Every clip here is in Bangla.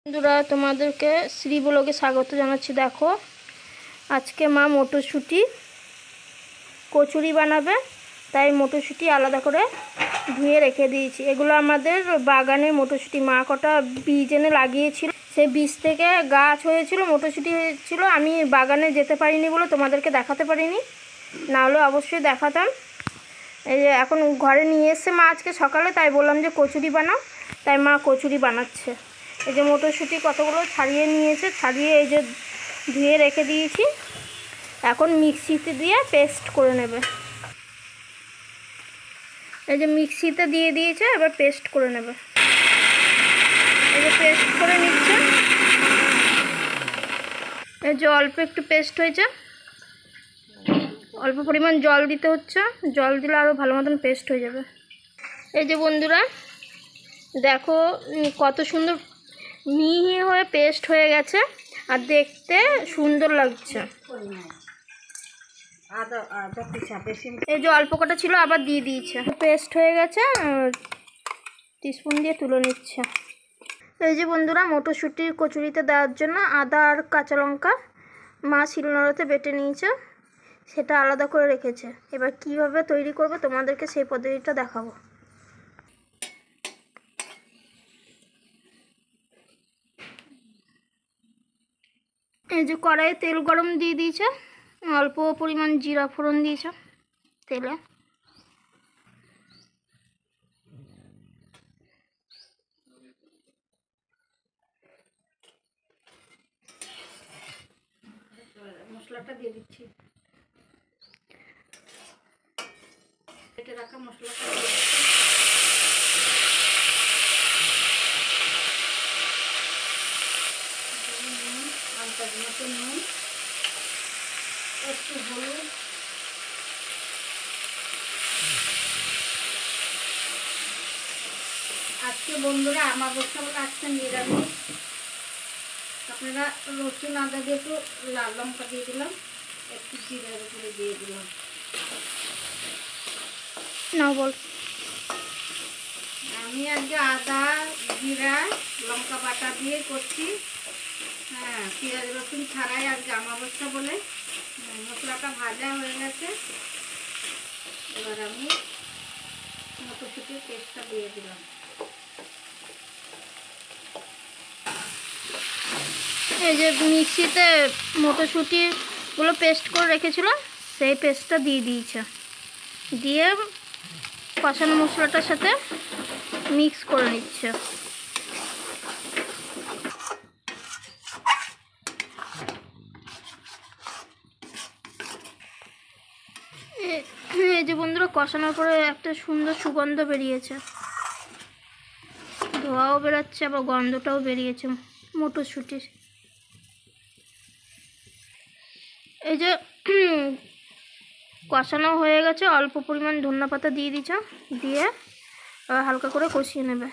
বন্ধুরা, তোমাদেরকে শ্রী ব্লগে স্বাগত জানাচ্ছি। দেখো, আজকে মা মটরশুঁটি কচুরি বানাবে, তাই মটরশুঁটি আলাদা করে ধুয়ে রেখে দিয়েছি। এগুলো আমাদের বাগানের মটরশুঁটি, মা কটা বীজ এনে লাগিয়েছিল, সেই বীজ থেকে গাছ হয়েছিল, মটরশুঁটি হয়েছিল। আমি বাগানে যেতে পারিনি বলে তোমাদেরকে দেখাতে পারিনি, না হলে অবশ্যই দেখাতাম। এই যে এখন ঘরে নিয়ে এসছে মা আজকে সকালে, তাই বললাম যে কচুরি বানাও, তাই মা কচুরি বানাচ্ছে। এই যে মটরশুঁটি কতগুলো ছাড়িয়ে নিয়েছে, ছাড়িয়ে এই যে ধুয়ে রেখে দিয়েছি। এখন মিক্সিতে দিয়ে পেস্ট করে নেবে। এই যে মিক্সিতে দিয়ে দিয়েছে, এবার পেস্ট করে নেবে। এই যে পেস্ট করে নিচ্ছে। এই যে অল্প একটু পেস্ট হয়েছে, অল্প পরিমাণ জল দিতে হচ্ছে, জল দিলে আরও ভালো মতন পেস্ট হয়ে যাবে। এই যে বন্ধুরা দেখো, কত সুন্দর মিহি হয়ে পেস্ট হয়ে গেছে, আর দেখতে সুন্দর লাগছে। এই যে অল্প কটা ছিল আবার দিয়ে দিয়েছে, পেস্ট হয়ে গেছে, টিস্পুন দিয়ে তুলে নিচ্ছে। এই যে বন্ধুরা, মটরশুঁটির কচুরিতে দেওয়ার জন্য আদা আর কাঁচা লঙ্কা মা শিলনোড়াতে বেটে নিয়েছে, সেটা আলাদা করে রেখেছে। এবার কিভাবে তৈরি করবে তোমাদেরকে সেই পদ্ধতিটা দেখাবো। এই যে কড়াইয়ে তেল গরম দিয়ে দিয়েছে, অল্প পরিমাণ জিরা ফোড়ন দিয়েছে তেলে। মশলাটা দিয়ে দিচ্ছি, কেটে রাখা মশলাটা দিয়ে দিচ্ছি। আন্দাজ মতো নুন, একটু হলুদ, আজকে বন্ধুরা আমাবস্যা বলে আজকে নিরামিষ। আপনারা রসুন আদা দিয়ে একটু লাল লঙ্কা দিয়ে দিলাম, একটু জিরার উপরে দিয়ে দিলাম। না বল, আমি আজকে আদা জিরা লঙ্কা বাটা দিয়ে করছি। হ্যাঁ, পেঁয়াজ রসুন ছাড়াই আজকে আমাবস্যা বলে। মশলাটা ভাজা হয়ে গেছে, এবার আমি মটরশুঁটির পেস্টটা দিয়ে দিলাম। এই যে মিক্সিতে মটরশুঁটিগুলো পেস্ট করে রেখেছিল, সেই পেস্টটা দিয়ে দিয়েছে, দিয়ে কষানো মশলাটার সাথে মিক্স করে নিচ্ছে। এই যে বন্ধুরা, কষানোর পরে একটা সুন্দর সুগন্ধ বেরিয়েছে, ধোঁয়াও বেরোচ্ছে, আবার গন্ধটাও বেরিয়েছে মটরশুঁটির। এই যে কষানো হয়ে গেছে, অল্প পরিমাণ ধনিয়া পাতা দিয়ে দিচ্ছ, দিয়ে হালকা করে কষিয়ে নেবে।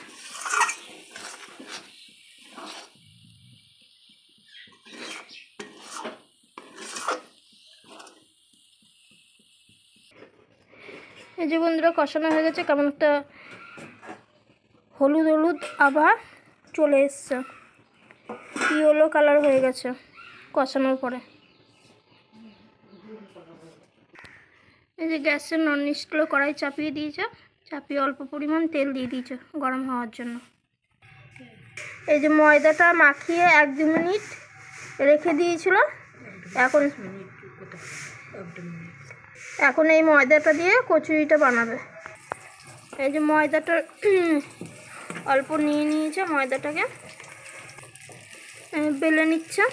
এই যে বন্ধুরা, কষানো হয়ে গেছে, কেমন একটা হলুদ হলুদ আবার চলে এসছে, ইয়েলো কালার হয়ে গেছে কষানোর পরে। এই যে গ্যাসের নন স্টিল কড়াই চাপিয়ে দিয়েছে, চাপিয়ে অল্প পরিমাণ তেল দিয়ে দিয়েছে গরম হওয়ার জন্য। এই যে ময়দাটা মাখিয়ে 1-2 মিনিট রেখে দিয়েছিল, এখন এই ময়দাটা দিয়ে কচুরিটা বানাবে। এই যে ময়দাটা অল্প নিয়ে নিয়েছে, ময়দাটাকে বেলে নিচ্ছে।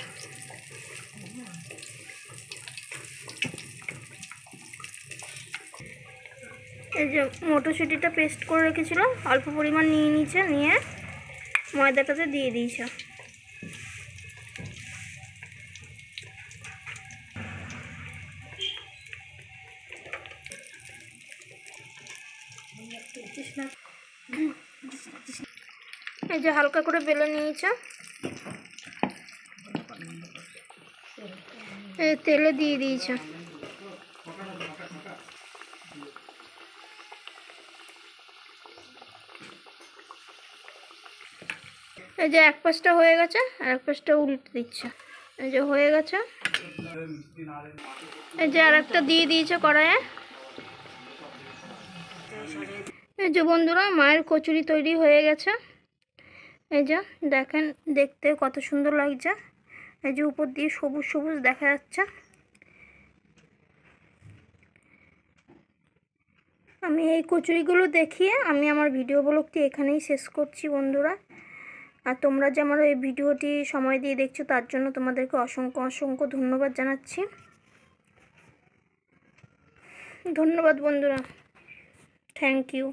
এই যে মটরশুঁটিটা পেস্ট করে রেখেছিল, অল্প পরিমাণ নিয়ে নিয়েছে, নিয়ে ময়দাটাতে দিয়ে দিয়েছে। এই যে হালকা করে বেলে নিয়েছে, তেলে দিয়ে দিয়েছে। এই যে এক পাশটা হয়ে গেছে আর এক পাশটা উল্টে দিচ্ছে। এই যে হয়ে গেছে, এই যে আর একটা দিয়ে দিয়েছে কড়াইয়ে। এই যে বন্ধুরা মায়ের কচুরি তৈরি হয়ে গেছে। এই যে দেখেন, দেখতে কত সুন্দর লাগছে। এই যে উপর দিয়ে সবুজ সবুজ দেখা যাচ্ছে। আমি এই কচুরিগুলো দেখিয়ে আমি আমার ভিডিও ব্লগটি এখানেই শেষ করছি বন্ধুরা। আর তোমরা যে আমার এই ভিডিওটি সময় দিয়ে দেখছো তার জন্য তোমাদেরকে অসংখ্য অসংখ্য ধন্যবাদ জানাচ্ছি। ধন্যবাদ বন্ধুরা, থ্যাংক ইউ।